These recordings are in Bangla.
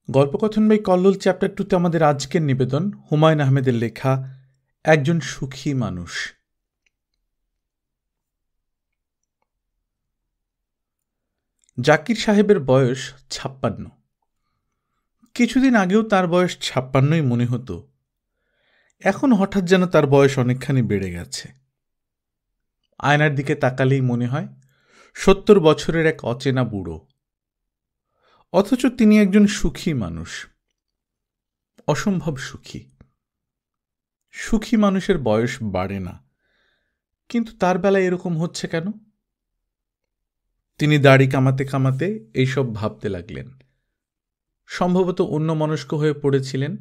গল্পকথন বাই কল্লোল চ্যাপ্টার 2-তে আমাদের আজকের নিবেদন হুমায়ুন আহমেদের লেখা একজন সুখী মানুষ। জাকির সাহেবের বয়স 56। কিছুদিন আগেও তার বয়স 56ই মনে হতো। এখন হঠাৎ যেন তার বয়স অনেকখানি বেড়ে গেছে। আয়নার দিকে তাকালেই মনে হয় 70 বছরের এক অচেনা বুড়ো। অথচ তিনি একজন সুখী মানুষ, অসম্ভব সুখী। সুখী মানুষের বয়স বাড়ে না, কিন্তু তার বেলায় এরকম হচ্ছে কেন? তিনি দাড়ি কামাতে কামাতে এইসব ভাবতে লাগলেন। সম্ভবত অন্যমনস্ক হয়ে পড়েছিলেন।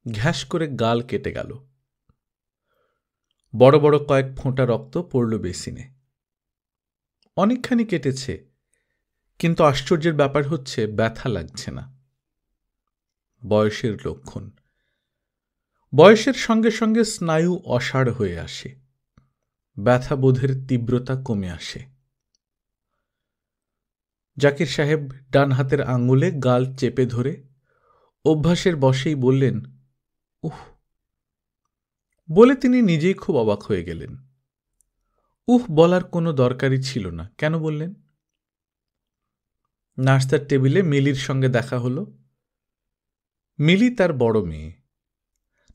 ঘ্যাস করে গাল কেটে গেল। বড় বড় কয়েক ফোঁটা রক্ত পড়ল বেসিনে। অনেকখানি কেটেছে, কিন্তু আশ্চর্যের ব্যাপার হচ্ছে ব্যথা লাগছে না। বয়সের লক্ষণ। বয়সের সঙ্গে সঙ্গে স্নায়ু অসাড় হয়ে আসে, ব্যথা বোধের তীব্রতা কমে আসে। জাকির সাহেব ডান হাতের আঙুলে গাল চেপে ধরে অভ্যাসের বশেই বললেন, উহ। বলে তিনি নিজেই খুব অবাক হয়ে গেলেন। উহ বলার কোনো দরকারই ছিল না, কেন বললেন? নাস্তার টেবিলে মিলির সঙ্গে দেখা হলো। মিলি তার বড় মেয়ে।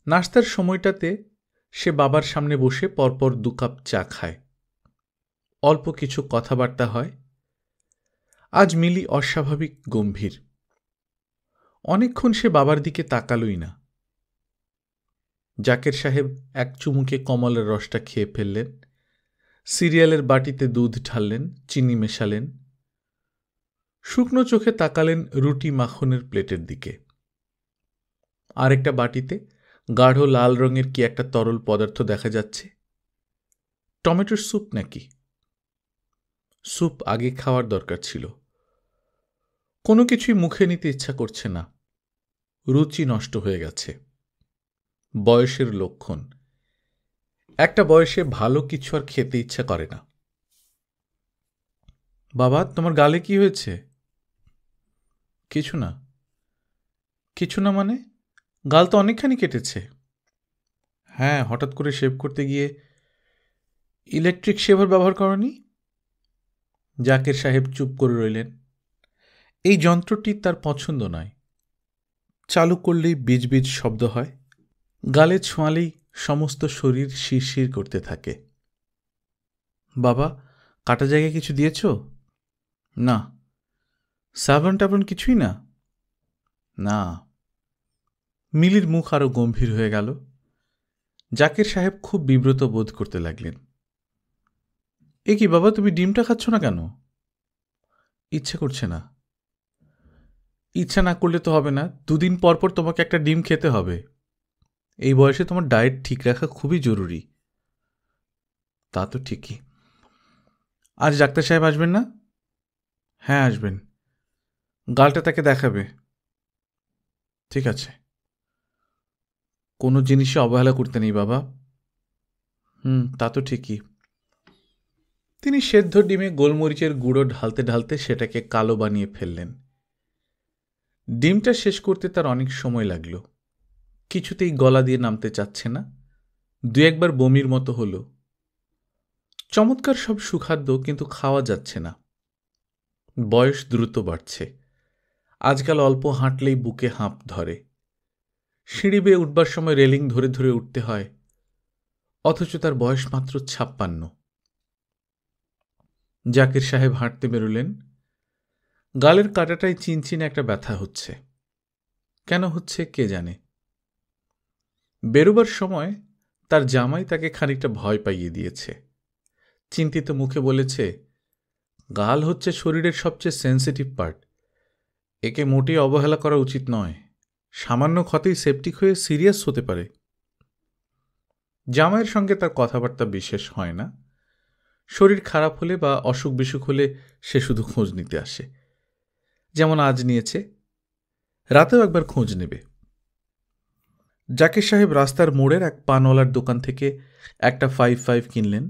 নাস্তার সময়টাতে সে বাবার সামনে বসে পরপর 2 কাপ চা খায়। অল্প কিছু কথাবার্তা হয়। আজ মিলি অস্বাভাবিক গম্ভীর। অনেকক্ষণ সে বাবার দিকে তাকালই না। জাকির সাহেব এক চুমুকে কমলের রসটা খেয়ে ফেললেন। সিরিয়ালের বাটিতে দুধ ঢাললেন, চিনি মেশালেন। শুকনো চোখে তাকালেন রুটি মাখনের প্লেটের দিকে। আরেকটা বাটিতে গাঢ় লাল রঙের কি একটা তরল পদার্থ দেখা যাচ্ছে। টমেটোর স্যুপ নাকি? স্যুপ আগে খাওয়ার দরকার ছিল। কোনো কিছুই মুখে নিতে ইচ্ছা করছে না। রুচি নষ্ট হয়ে গেছে। বয়সের লক্ষণ। একটা বয়সে ভালো কিছু আর খেতে ইচ্ছা করে না। বাবা, তোমার গালে কি হয়েছে? কিছু না। কিছু না মানে? গাল তো অনেকখানি কেটেছে। হ্যাঁ, হঠাৎ করে শেভ করতে গিয়ে। ইলেকট্রিক শেভার ব্যবহার করনি? জাকির সাহেব চুপ করে রইলেন। এই যন্ত্রটি তার পছন্দ নয়। চালু করলেই বিজ বিজ শব্দ হয়। গালে ছোঁয়ালেই সমস্ত শরীর শিরশির করতে থাকে। বাবা, কাটা জায়গায় কিছু দিয়েছ? না। সাবান টাবান কিছুই না? না। মিলির মুখ আরো গম্ভীর হয়ে গেল। জাকির সাহেব খুব বিব্রত বোধ করতে লাগলেন। এ কি বাবা, তুমি ডিমটা খাচ্ছ না কেন? ইচ্ছে করছে না। ইচ্ছা না করলে তো হবে না। 2 দিন পর পর তোমাকে একটা ডিম খেতে হবে। এই বয়সে তোমার ডায়েট ঠিক রাখা খুবই জরুরি। তা তো ঠিকই। আজ ডাক্তার সাহেব আসবেন না? হ্যাঁ, আসবেন। গালটা তাকে দেখাবে। ঠিক আছে। কোনো জিনিসে অবহেলা করতে নেই বাবা। তা তো ঠিকই। তিনি সেদ্ধ ডিমে গোলমরিচের গুঁড়ো ঢালতে ঢালতে সেটাকে কালো বানিয়ে ফেললেন। ডিমটা শেষ করতে তার অনেক সময় লাগল। কিছুতেই গলা দিয়ে নামতে চাচ্ছে না। 2 একবার বমির মতো হলো। চমৎকার সব সুখাদ্য, কিন্তু খাওয়া যাচ্ছে না। বয়স দ্রুত বাড়ছে। আজকাল অল্প হাঁটলেই বুকে হাঁপ ধরে। সিঁড়ি বেয়ে উঠবার সময় রেলিং ধরে ধরে উঠতে হয়। অথচ তার বয়স মাত্র 56। জাকির সাহেব হাঁটতে বেরোলেন। গালের কাঁটাটায় চিনচিনে একটা ব্যথা হচ্ছে। কেন হচ্ছে কে জানে। বেরোবার সময় তার জামাই তাকে খানিকটা ভয় পাইয়ে দিয়েছে। চিন্তিত মুখে বলেছে, গাল হচ্ছে শরীরের সবচেয়ে সেন্সিটিভ পার্ট। একে মোটেই অবহেলা করা উচিত নয়। সামান্য ক্ষতেই সেপটিক হয়ে সিরিয়াস হতে পারে। জামাইয়ের সঙ্গে তার কথাবার্তা বিশেষ হয় না। শরীর খারাপ হলে বা অসুখ বিসুখ হলে সে শুধু খোঁজ নিতে আসে। যেমন আজ নিয়েছে, রাতেও একবার খোঁজ নেবে। জাকির সাহেব রাস্তার মোড়ের এক পানওয়ালার দোকান থেকে একটা 5-5 কিনলেন।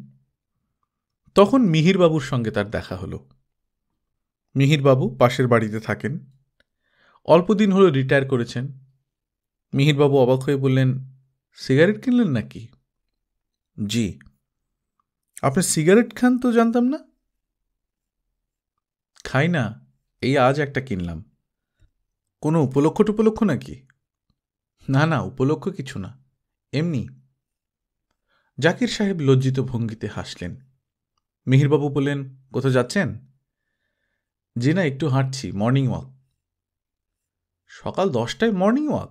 তখন মিহিরবাবুর সঙ্গে তার দেখা হলো। মিহিরবাবু পাশের বাড়িতে থাকেন। অল্প দিন হলো রিটায়ার করেছেন। মিহিরবাবু অবাক হয়ে বললেন, সিগারেট কিনলেন নাকি? জি। আপনি সিগারেট খান তো জানতাম না। খাই না, এই আজ একটা কিনলাম। কোনো উপলক্ষ টুপলক্ষ নাকি? না না, উপলক্ষ কিছু না, এমনি। জাকির সাহেব লজ্জিত ভঙ্গিতে হাসলেন। মিহিরবাবু বললেন, কোথাও যাচ্ছেন? জি না, একটু হাঁটছি, মর্নিং ওয়াক। সকাল 10টায় মর্নিং ওয়াক?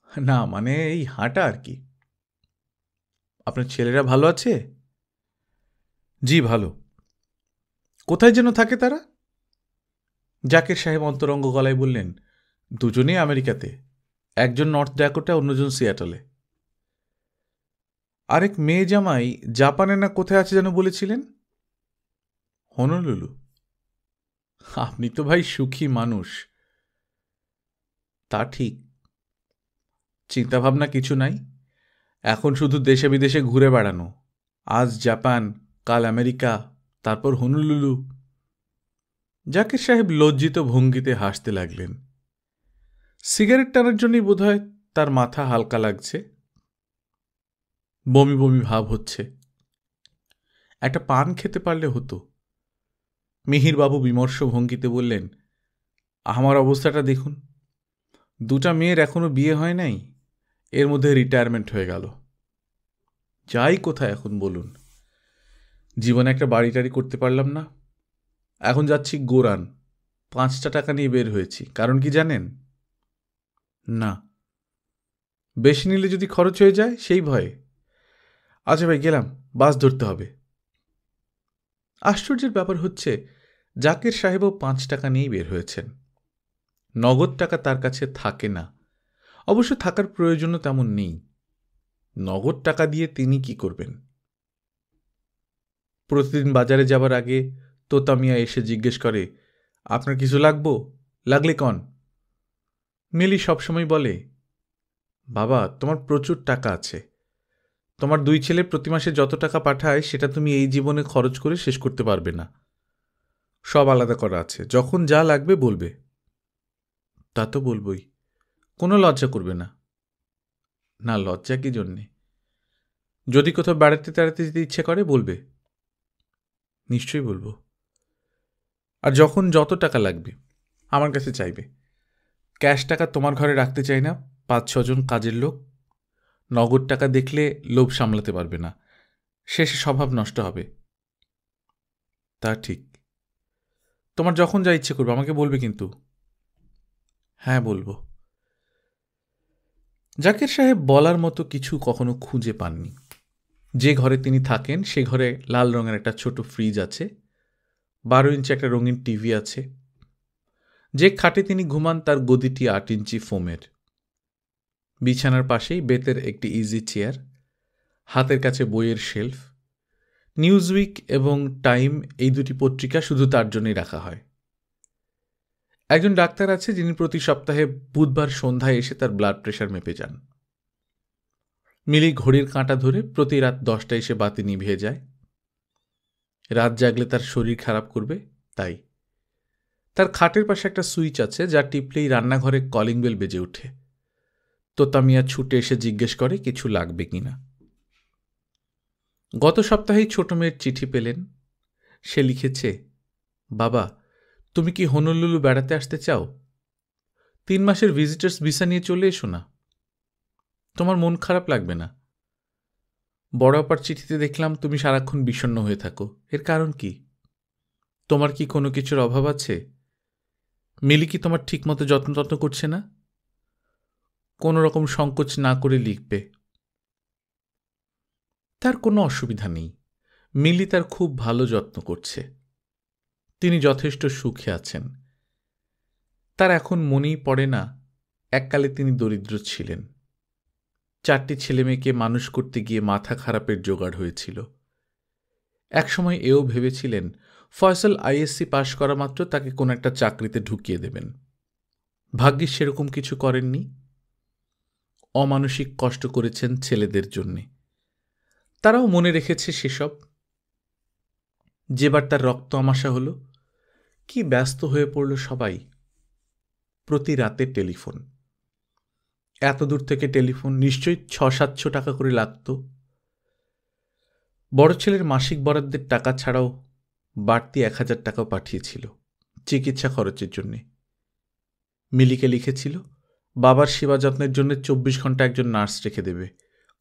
না, মানে এই হাঁটা আর কি। আপনার ছেলেরা ভালো আছে? জি ভালো। কোথায় যেন থাকে তারা? জাকির সাহেব অন্তরঙ্গ গলায় বললেন, দুজনেই আমেরিকাতে। একজন নর্থ ড্যাকোটা, অন্যজন সিয়াটলে। আরেক মেয়ে জামাই জাপানে না কোথায় আছে যেন বলেছিলেন? হনলুলু। আপনি তো ভাই সুখী মানুষ। তা ঠিক। চিন্তাভাবনা কিছু নাই, এখন শুধু দেশে বিদেশে ঘুরে বেড়ানো। আজ জাপান, কাল আমেরিকা, তারপর হনুলুলু। জাকির সাহেব লজ্জিত ভঙ্গিতে হাসতে লাগলেন। সিগারেট টানার জন্যই বোধহয় তার মাথা হালকা লাগছে, বমি বমি ভাব হচ্ছে। একটা পান খেতে পারলে হতো। মিহিরবাবু বিমর্ষ ভঙ্গিতে বললেন, আমার অবস্থাটা দেখুন, দুটা মেয়ের এখনো বিয়ে হয় নাই, এর মধ্যে রিটায়ারমেন্ট হয়ে গেল। যাই কোথায় এখন বলুন? জীবনে একটা বাড়ি টাড়ি করতে পারলাম না। এখন যাচ্ছি গোরান, 5টা টাকা নিয়ে বের হয়েছি। কারণ কি জানেন? না। বেশি নিলে যদি খরচ হয়ে যায় সেই ভয়ে। আচ্ছা ভাই, গেলাম, বাস ধরতে হবে। আশ্চর্যের ব্যাপার হচ্ছে, জাকির সাহেবও 5 টাকা নিয়েই বের হয়েছেন। নগদ টাকা তার কাছে থাকে না, অবশ্য থাকার প্রয়োজনও তেমন নেই। নগদ টাকা দিয়ে তিনি কি করবেন? প্রতিদিন বাজারে যাবার আগে তোতা মিয়া এসে জিজ্ঞেস করে, আপনার কিছু লাগবো? লাগলে কন। মিলি সবসময় বলে, বাবা তোমার প্রচুর টাকা আছে, তোমার 2 ছেলে প্রতি মাসে যত টাকা পাঠায় সেটা তুমি এই জীবনে খরচ করে শেষ করতে পারবে না। সব আলাদা করা আছে, যখন যা লাগবে বলবে। তা তো বলবই, কোনো লজ্জা করবে না। না, লজ্জা কি জন্যে? যদি কোথাও বেড়াতে তেড়াতে যেতে ইচ্ছে করে বলবে। নিশ্চয়ই বলবো। আর যখন যত টাকা লাগবে আমার কাছে চাইবে। ক্যাশ টাকা তোমার ঘরে রাখতে চাই না, 5-6 জন কাজের লোক। নগদ টাকা দেখলে লোভ সামলাতে পারবে না, শেষে স্বভাব নষ্ট হবে। তা ঠিক। তোমার যখন যা ইচ্ছে করবে আমাকে বলবে কিন্তু। হ্যাঁ বলবো। জাকির সাহেব বলার মতো কিছু কখনো খুঁজে পাননি। যে ঘরে তিনি থাকেন সে ঘরে লাল রঙের একটা ছোট ফ্রিজ আছে, 12 ইঞ্চি একটা রঙিন টিভি আছে। যে খাটে তিনি ঘুমান তার গদিটি 8 ইঞ্চি ফোমের। বিছানার পাশেই বেতের একটি ইজি চেয়ার, হাতের কাছে বইয়ের শেলফ। নিউজউইক এবং টাইম, এই দুটি পত্রিকা শুধু তার জন্যই রাখা হয়। একজন ডাক্তার আছে যিনি প্রতি সপ্তাহে বুধবার সন্ধ্যায় এসে তার ব্লাড প্রেশার মেপে যান। মিলি ঘড়ির কাঁটা ধরে প্রতি রাত 10টায় এসে বাতি নিভিয়ে যায়। রাত জাগলে তার শরীর খারাপ করবে তাই। তার খাটের পাশে একটা সুইচ আছে যা টিপলেই রান্নাঘরে কলিং বেল বেজে ওঠে। তোতা মিয়া ছুটে এসে জিজ্ঞেস করে কিছু লাগবে কিনা। গত সপ্তাহেই ছোট মেয়ের চিঠি পেলেন। সে লিখেছে, বাবা তুমি কি হনুলুলু বেড়াতে আসতে চাও? 3 মাসের ভিজিটার্স ভিসা নিয়ে চলে এসো না, তোমার মন খারাপ লাগবে না। বড় আপার চিঠিতে দেখলাম তুমি সারাক্ষণ বিষণ্ণ হয়ে থাকো, এর কারণ কি? তোমার কি কোনো কিছুর অভাব আছে? মিলি কি তোমার ঠিকমতো যত্ন করছে না? কোনো রকম সংকোচ না করে লিখবে। তার কোনো অসুবিধা নেই, মিলি তার খুব ভালো যত্ন করছে। তিনি যথেষ্ট সুখে আছেন। তার এখন মনেই পড়ে না এককালে তিনি দরিদ্র ছিলেন। 4টি ছেলেমেয়েকে মানুষ করতে গিয়ে মাথা খারাপের জোগাড় হয়েছিল। একসময় এও ভেবেছিলেন ফয়সাল আইএসসি পাশ করা মাত্র তাকে কোনো একটা চাকরিতে ঢুকিয়ে দেবেন। ভাগ্যিস সেরকম কিছু করেননি। অমানসিক কষ্ট করেছেন ছেলেদের জন্যে, তারাও মনে রেখেছে সেসব। যেবার তার রক্ত আমাশা হল, কি ব্যস্ত হয়ে পড়ল সবাই। প্রতি রাতে টেলিফোন। এত দূর থেকে টেলিফোন, নিশ্চয়ই 600-700 টাকা করে লাগত। বড় ছেলের মাসিক বরাদ্দের টাকা ছাড়াও বাড়তি 1000 টাকাও পাঠিয়েছিল চিকিৎসা খরচের জন্যে। মিলিকে লিখেছিল বাবার সেবা যত্নের জন্য 24 ঘন্টা একজন নার্স রেখে দেবে,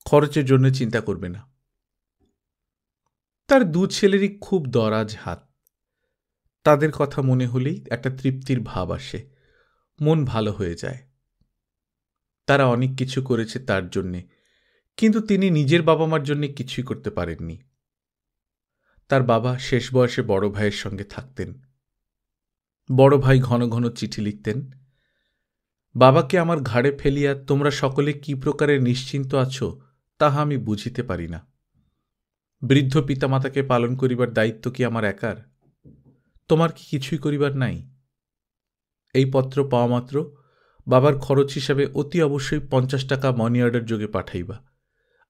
খরচের জন্য চিন্তা করবে না। তার 2 ছেলেরই খুব দরাজ হাত। তাদের কথা মনে হলেই একটা তৃপ্তির ভাব আসে, মন ভালো হয়ে যায়। তারা অনেক কিছু করেছে তার জন্যে, কিন্তু তিনি নিজের বাবা মার জন্য কিছুই করতে পারেননি। তার বাবা শেষ বয়সে বড় ভাইয়ের সঙ্গে থাকতেন। বড় ভাই ঘন ঘন চিঠি লিখতেন, বাবাকে আমার ঘাড়ে ফেলিয়া তোমরা সকলে কি প্রকারে নিশ্চিন্ত আছো তাহা আমি বুঝিতে পারি না। বৃদ্ধ পিতামাতাকে পালন করিবার দায়িত্ব কি আমার একার? তোমার কি কিছুই করিবার নাই? এই পত্র পাওয়া মাত্র বাবার খরচ হিসাবে অতি অবশ্যই 50 টাকা মানি অর্ডার যোগে পাঠাইবা,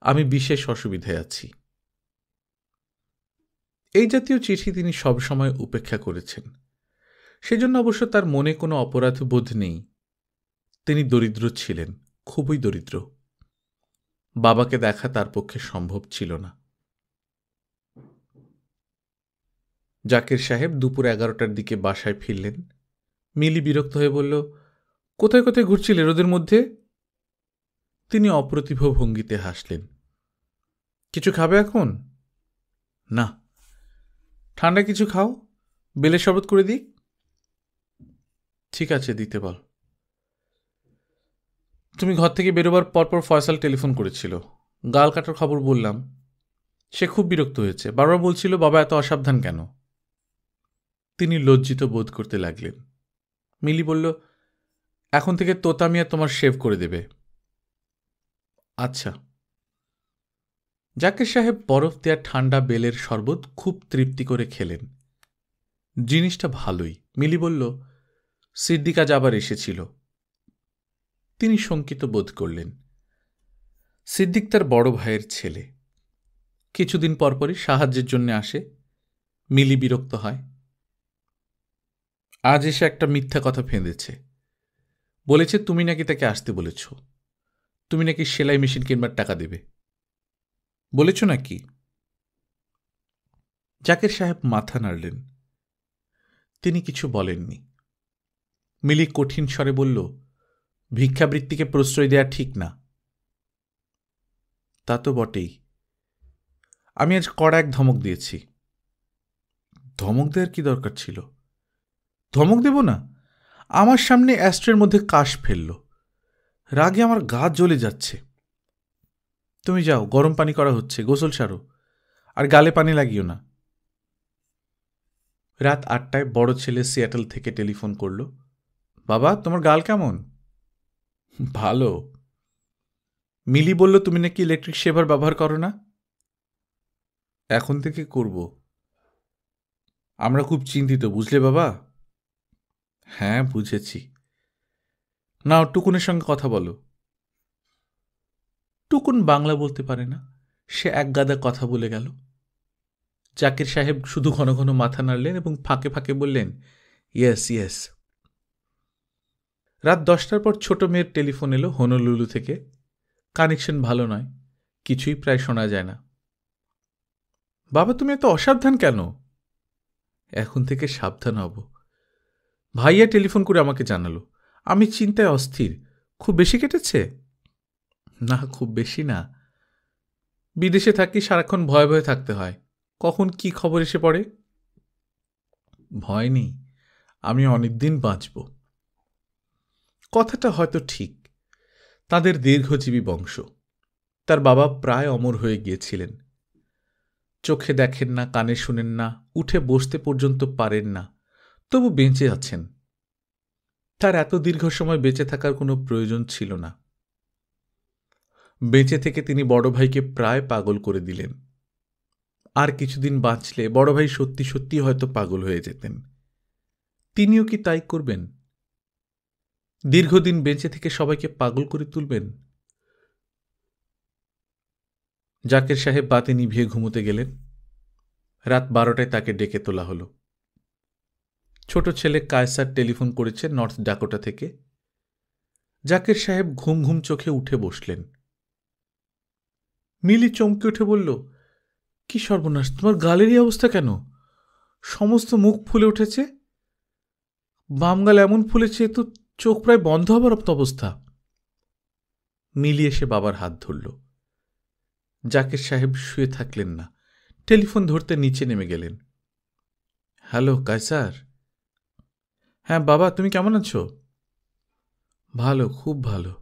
আমি বিশেষ অসুবিধায় আছি। এই জাতীয় চিঠি তিনি সবসময় উপেক্ষা করেছেন। সেজন্য অবশ্য তার মনে কোনো অপরাধ বোধ নেই। তিনি দরিদ্র ছিলেন, খুবই দরিদ্র। বাবাকে দেখা তার পক্ষে সম্ভব ছিল না। জাকির সাহেব দুপুর 11টার দিকে বাসায় ফিরলেন। মিলি বিরক্ত হয়ে বলল, কোথায় কোথায় ঘুরছিলে রোদের মধ্যে? তিনি অপ্রতিভ ভঙ্গিতে হাসলেন। কিছু খাবে এখন? না। ঠান্ডা কিছু খাও, বেলের শরবত করে দিই? ঠিক আছে, দিতে বল। তুমি ঘর থেকে বেরোবার পরপর ফয়সাল টেলিফোন করেছিল, গাল কাটার খবর বললাম। সে খুব বিরক্ত হয়েছে, বারবার বলছিল বাবা এত অসাবধান কেন। তিনি লজ্জিত বোধ করতে লাগলেন। মিলি বলল, এখন থেকে তোতা মিয়া তোমার শেভ করে দেবে। আচ্ছা। জাকির সাহেব বরফ দেয়া ঠান্ডা বেলের শরবত খুব তৃপ্তি করে খেলেন। জিনিসটা ভালোই। মিলি বলল, সিদ্দিক আজ আবার এসেছিল। তিনি শঙ্কিত বোধ করলেন। সিদ্দিক তার বড় ভাইয়ের ছেলে। কিছুদিন পরপরই সাহায্যের জন্য আসে। মিলি বিরক্ত হয়। আজ এসে একটা মিথ্যা কথা ফেঁদেছে। বলেছে তুমি নাকি তাকে আসতে বলেছ, তুমি নাকি সেলাই মেশিন কিনবার টাকা দেবে। বলেছ নাকি? জাকির সাহেব মাথা নাড়লেন। তিনি কিছু বলেননি। মিলি কঠিন স্বরে বলল, ভিক্ষাবৃত্তিকে প্রশ্রয় দেয়া ঠিক না। তা তো বটেই। আমি আজ কড়া এক ধমক দিয়েছি। ধমক দেওয়ার কি দরকার ছিল? ধমক দেব না? আমার সামনে অ্যাস্ট্রের মধ্যে কাশ ফেলল। রাগে আমার গা জ্বলে যাচ্ছে। তুমি যাও, গরম পানি করা হচ্ছে, গোসল সারো, আর গালে পানি লাগিও না। রাত 8টায় বড় ছেলে সিয়াটল থেকে টেলিফোন করল, বাবা তোমার গাল কেমন? ভালো। মিলি বলল তুমি নাকি ইলেকট্রিক শেভার ব্যবহার করো না। এখন থেকে করব। আমরা খুব চিন্তিত, বুঝলে বাবা? হ্যাঁ, বুঝেছি। নাও টুকুনের সঙ্গে কথা বলো। টুকুন বাংলা বলতে পারে না, সে এক গাদা কথা বলে গেল। জাকির সাহেব শুধু ঘন ঘন মাথা নাড়লেন এবং ফাঁকে ফাঁকে বললেন, ইয়েস ইয়েস। রাত 10টার পর ছোট মেয়ের টেলিফোন এলো হনলুলু থেকে। কানেকশন ভালো নয়, কিছুই প্রায় শোনা যায় না। বাবা তুমি এত অসাবধান কেন? এখন থেকে সাবধান হব। ভাইয়া টেলিফোন করে আমাকে জানালো, আমি চিন্তায় অস্থির। খুব বেশি কেটেছে? না, খুব বেশি না। বিদেশে থাকি, সারাক্ষণ ভয়ে ভয়ে থাকতে হয়, কখন কি খবর এসে পড়ে। ভয় নেই, আমি অনেকদিন বাঁচব। কথাটা হয়তো ঠিক। তাদের দীর্ঘজীবী বংশ। তার বাবা প্রায় অমর হয়ে গিয়েছিলেন। চোখে দেখেন না, কানে শুনেন না, উঠে বসতে পর্যন্ত পারেন না, তবু বেঁচে আছেন। তার এত দীর্ঘ সময় বেঁচে থাকার কোনো প্রয়োজন ছিল না। বেঁচে থেকে তিনি বড় ভাইকে প্রায় পাগল করে দিলেন। আর কিছুদিন বাঁচলে বড় ভাই সত্যি সত্যি হয়তো পাগল হয়ে যেতেন। তিনিও কি তাই করবেন? দীর্ঘদিন বেঁচে থেকে সবাইকে পাগল করে তুলবেন? জাকির সাহেব বাতি নিভিয়ে ঘুমোতে গেলেন। রাত 12টায় তাকে ডেকে তোলা হল। ছোট ছেলে কায়সার টেলিফোন করেছে নর্থ ডাকোটা থেকে। জাকির সাহেব ঘুম ঘুম চোখে উঠে বসলেন। মিলি চমকে উঠে বলল, কি সর্বনাশ, তোমার গালেরই অবস্থা কেন? সমস্ত মুখ ফুলে উঠেছে, বাম গাল এমন ফুলেছে তো চোখ প্রায় বন্ধ হবার অবস্থা। মিলি এসে বাবার হাত ধরল। জাকির সাহেব শুয়ে থাকলেন না, টেলিফোন ধরতে নিচে নেমে গেলেন। হ্যালো কায়সার। হ্যাঁ বাবা, তুমি কেমন আছো? ভালো, খুব ভালো,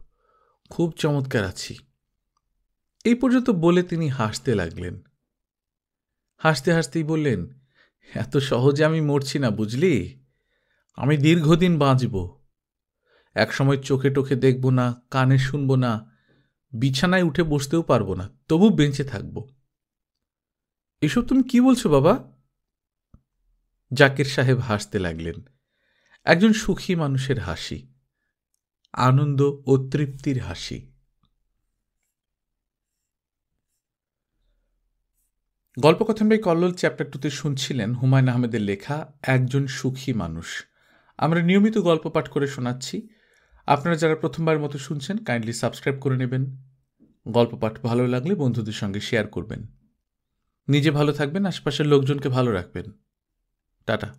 খুব চমৎকার আছি। এই পর্যন্ত বলে তিনি হাসতে লাগলেন। হাসতে হাসতেই বললেন, এত সহজে আমি মরছি না বুঝলি, আমি দীর্ঘদিন বাঁচব। একসময় চোখে টোখে দেখব না, কানে শুনব না, বিছানায় উঠে বসতেও পারবো না, তবু বেঁচে থাকব। এসব তুমি কি বলছো বাবা? জাকির সাহেব হাসতে লাগলেন, একজন সুখী মানুষের হাসি, আনন্দ ও তৃপ্তির হাসি। গল্পকথন বাই কল্লোল চ্যাপ্টার 2তে শুনছিলেন হুমায়ুন আহমেদের লেখা একজন সুখী মানুষ। আমরা নিয়মিত গল্প পাঠ করে শোনাচ্ছি। আপনারা যারা প্রথমবার মতো শুনছেন, কাইন্ডলি সাবস্ক্রাইব করে নেবেন। গল্প পাঠ ভালো লাগলে বন্ধুদের সঙ্গে শেয়ার করবেন। নিজে ভালো থাকবেন, আশপাশের লোকজনকে ভালো রাখবেন। টাটা।